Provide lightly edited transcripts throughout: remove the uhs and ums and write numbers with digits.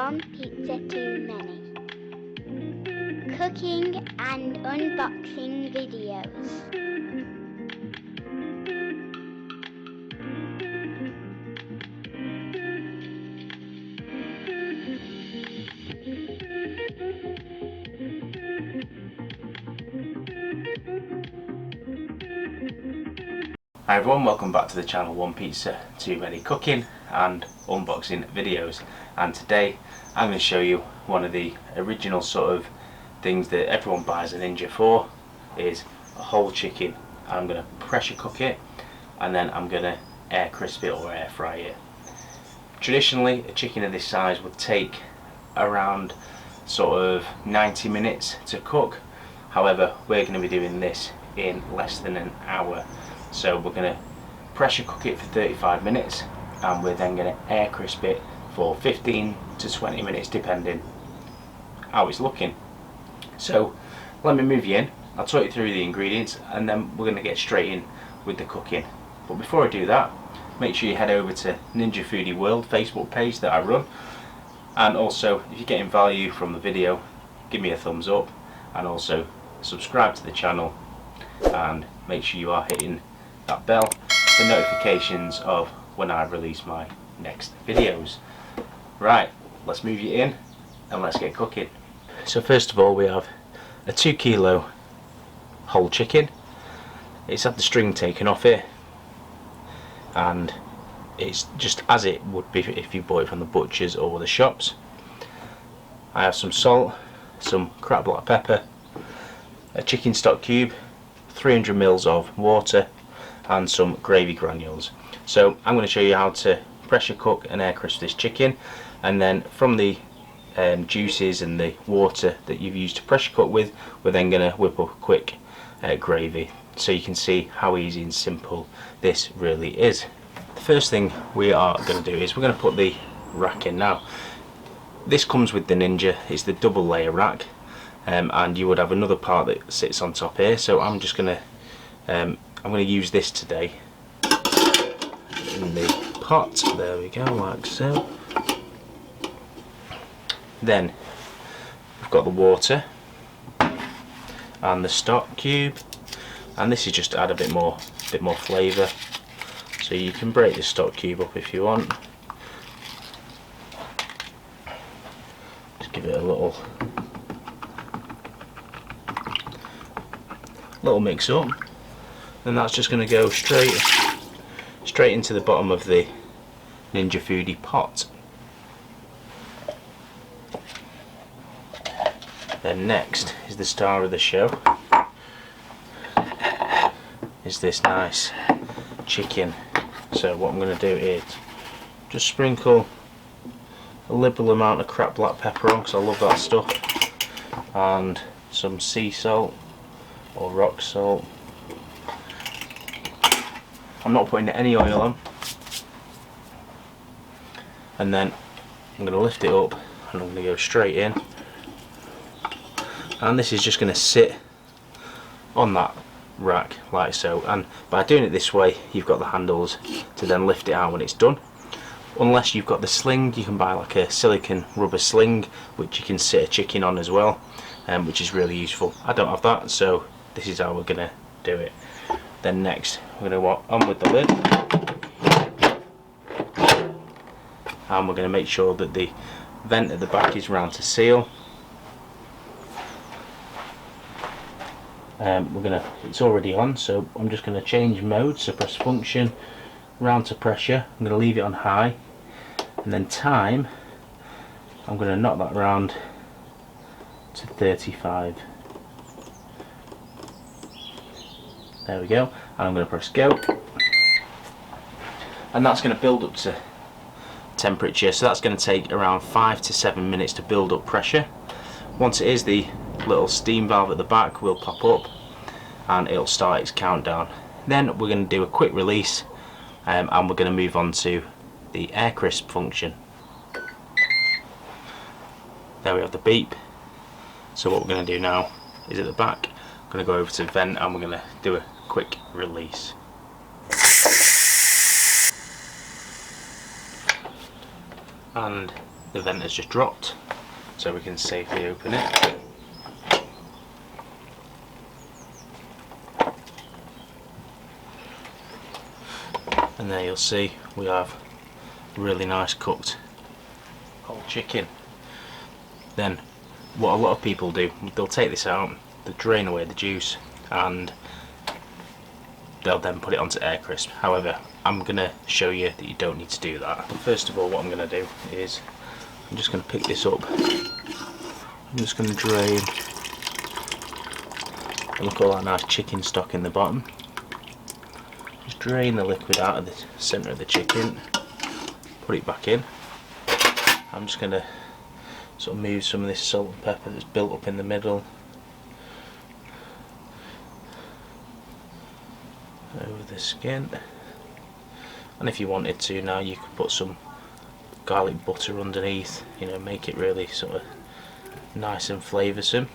one pizza too many. Cooking and unboxing videos. Hi everyone, welcome back to the channel One Pizza Too Many cooking and unboxing videos, and today I'm going to show you one of the original sort of things that everyone buys a Ninja for, is a whole chicken. I'm going to pressure cook it and then I'm going to air crisp it or air fry it. Traditionally a chicken of this size would take around sort of 90 minutes to cook, however we're going to be doing this in less than an hour. So we're going to pressure cook it for 35 minutes and we're then going to air crisp it for 15 to 20 minutes depending how it's looking. So let me move you in, I'll talk you through the ingredients and then we're going to get straight in with the cooking. But before I do that, make sure you head over to Ninja Foodi World Facebook page that I run, and also if you're getting value from the video, give me a thumbs up and also subscribe to the channel and make sure you are hitting that bell for notifications of when I release my next videos. Right, let's move you in and let's get cooking. So first of all we have a 2 kilo whole chicken. It's had the string taken off it and it's just as it would be if you bought it from the butchers or the shops. I have some salt, some cracked black pepper, a chicken stock cube, 300 ml of water and some gravy granules. So I'm going to show you how to pressure cook and air crisp this chicken, and then from the juices and the water that you've used to pressure cook with, we're then going to whip up a quick gravy, so you can see how easy and simple this really is. The first thing we are going to do is we're going to put the rack in. Now this comes with the Ninja, it's the double layer rack, and you would have another part that sits on top here, so I'm just going to use this today in the pot. There we go, like so. Then we've got the water and the stock cube, and this is just to add a bit more flavour. So you can break the stock cube up if you want. Just give it a little mix up, and that's just going to go straight into the bottom of the Ninja Foodi pot. Then next is the star of the show, is this nice chicken. So what I'm going to do is just sprinkle a liberal amount of cracked black pepper on, because I love that stuff, and some sea salt or rock salt. I'm not putting any oil on, and then I'm going to lift it up and I'm going to go straight in, and this is just going to sit on that rack like so, and by doing it this way you've got the handles to then lift it out when it's done. Unless you've got the sling, you can buy like a silicone rubber sling which you can sit a chicken on as well, which is really useful. I don't have that, so this is how we're going to do it. Then next we're going to walk on with the lid, and we're going to make sure that the vent at the back is round to seal. It's already on, so I'm just going to change mode, so press function, round to pressure. I'm going to leave it on high, and then time, I'm going to knock that round to 35. There we go, and I'm going to press go, and that's going to build up to temperature, so that's going to take around 5 to 7 minutes to build up pressure. Once it is, the little steam valve at the back will pop up and it'll start its countdown. Then we're going to do a quick release, and we're going to move on to the air crisp function. There we have the beep. So what we're going to do now is at the back, I'm going to go over to vent and we're going to do a quick release. And the vent has just dropped, so we can safely open it. And there you'll see we have really nice cooked whole chicken. Then what a lot of people do, they'll take this out, they'll drain away the juice, and they'll then put it onto air crisp. However, I'm going to show you that you don't need to do that. First of all, what I'm going to do is I'm just going to pick this up. I'm just going to drain, and look at all that nice chicken stock in the bottom. Just drain the liquid out of the centre of the chicken, put it back in. I'm just going to sort of move some of this salt and pepper that's built up in the middle over the skin. And if you wanted to now, you could put some garlic butter underneath, you know, make it really sort of nice and flavoursome.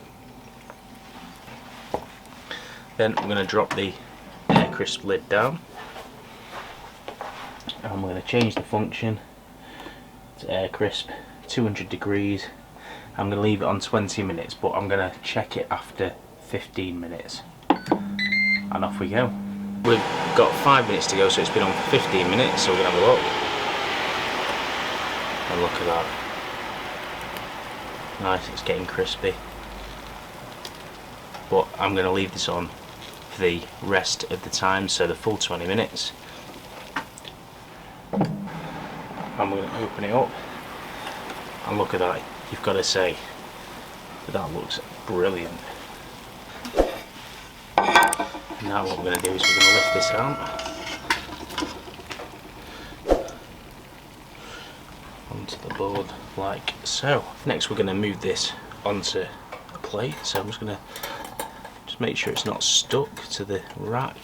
Then I'm going to drop the air crisp lid down, and I'm going to change the function to air crisp 200 degrees. I'm going to leave it on 20 minutes, but I'm going to check it after 15 minutes, and off we go. We've got 5 minutes to go, so it's been on for 15 minutes, so we're going to have a look. And look at that. Nice, it's getting crispy. But I'm going to leave this on for the rest of the time, so the full 20 minutes. I'm going to open it up, and look at that. You've got to say that looks brilliant. Now what we're going to do is we're going to lift this out onto the board like so. Next we're going to move this onto a plate, so I'm just going to make sure it's not stuck to the rack,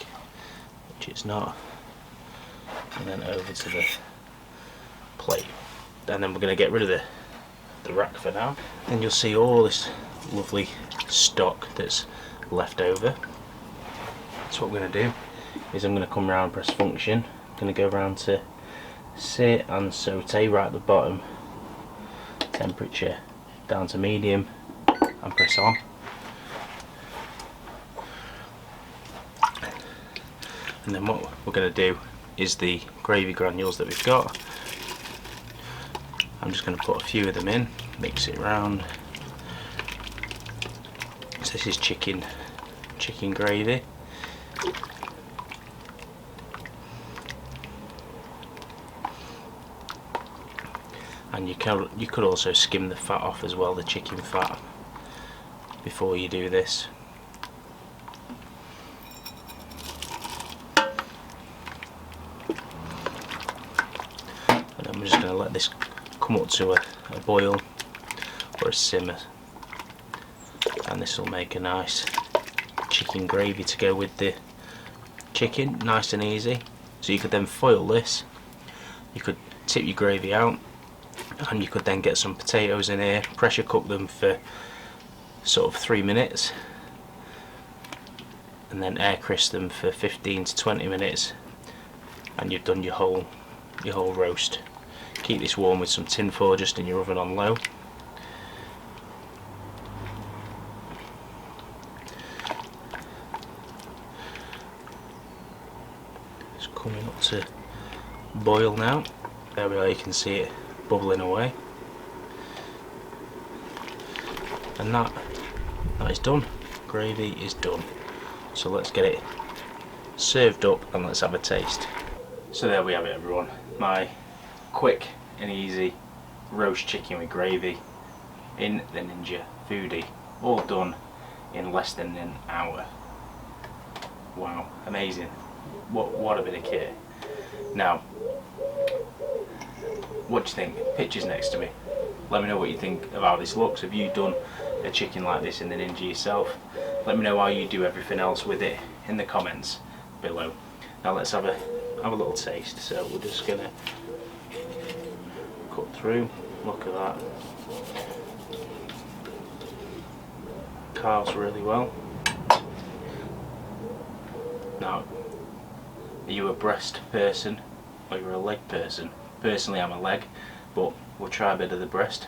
which it's not, and then over to the plate. And then we're going to get rid of the rack for now. Then you'll see all this lovely stock that's left over. So what I'm going to do is I'm going to come around, press function, I'm going to go around to sear and saute right at the bottom, temperature down to medium, and press on. And then what we're going to do is the gravy granules that we've got, I'm just going to put a few of them in, mix it around. So this is chicken gravy. And you could also skim the fat off as well, the chicken fat, before you do this. And then we're just going to let this come up to a boil or a simmer, and this will make a nice chicken gravy to go with the chicken, nice and easy. So you could then foil this, you could tip your gravy out, and you could then get some potatoes in here, pressure cook them for sort of 3 minutes, and then air crisp them for 15 to 20 minutes, and you've done your whole roast. Keep this warm with some tin foil just in your oven on low. It's coming up to boil now. There we are, you can see it bubbling away. And that is done. Gravy is done. So let's get it served up and let's have a taste. So there we have it, everyone. My quick and easy roast chicken with gravy in the Ninja Foodi, all done in less than an hour. Wow, amazing. What a bit of kit. Now, what do you think? Pictures next to me. Let me know what you think of how this looks. Have you done a chicken like this in the Ninja yourself? Let me know how you do everything else with it in the comments below. Now let's have a little taste. So we're just gonna cut through. Look at that. Carves really well. Now, are you a breast person or you're a leg person? Personally, I'm a leg, but we'll try a bit of the breast.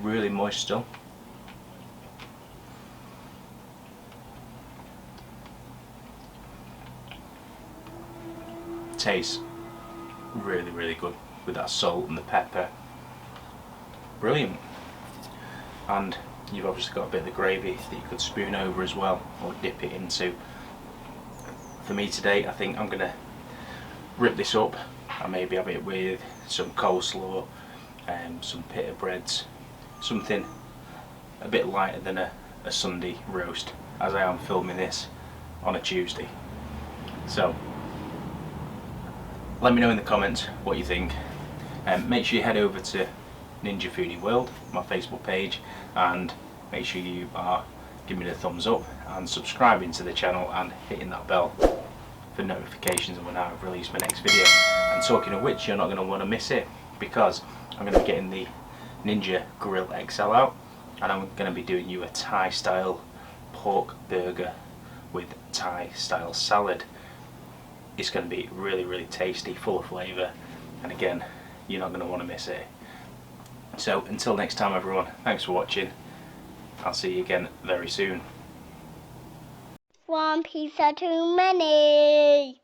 Really moist still. Tastes really, really good with that salt and the pepper. Brilliant. And you've obviously got a bit of the gravy that you could spoon over as well, or dip it into. For me today, I think I'm gonna rip this up and maybe have it with some coleslaw, some pita breads, something a bit lighter than a Sunday roast, as I am filming this on a Tuesday. So let me know in the comments what you think. Make sure you head over to Ninja Foodi World, my Facebook page, and make sure you are giving me the thumbs up and subscribing to the channel and hitting that bell for notifications of when I release my next video. And talking of which, you're not going to want to miss it, because I'm going to be getting the Ninja Grill XL out, and I'm going to be doing you a Thai style pork burger with Thai style salad. It's going to be really, really tasty, full of flavour, and again, you're not going to want to miss it. So until next time everyone, thanks for watching. I'll see you again very soon. One pizza too many.